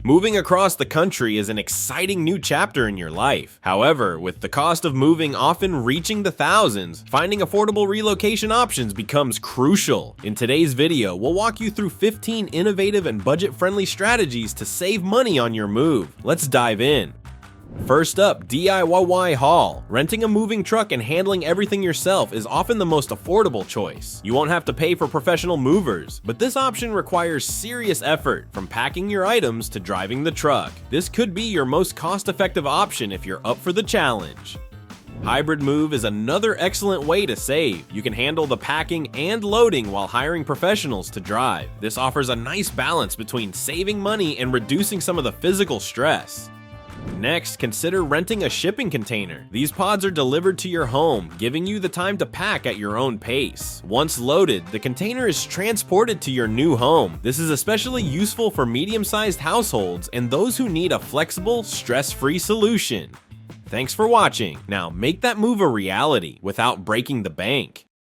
Moving across the country is an exciting new chapter in your life. However, with the cost of moving often reaching the thousands, finding affordable relocation options becomes crucial. In today's video, we'll walk you through 15 innovative and budget-friendly strategies to save money on your move. Let's dive in. First up, DIY haul. Renting a moving truck and handling everything yourself is often the most affordable choice. You won't have to pay for professional movers, but this option requires serious effort, from packing your items to driving the truck. This could be your most cost-effective option if you're up for the challenge. Hybrid move is another excellent way to save. You can handle the packing and loading while hiring professionals to drive. This offers a nice balance between saving money and reducing some of the physical stress. Next, consider renting a shipping container. These pods are delivered to your home, giving you the time to pack at your own pace. Once loaded, the container is transported to your new home. This is especially useful for medium-sized households and those who need a flexible, stress-free solution. Thanks for watching. Now make that move a reality without breaking the bank.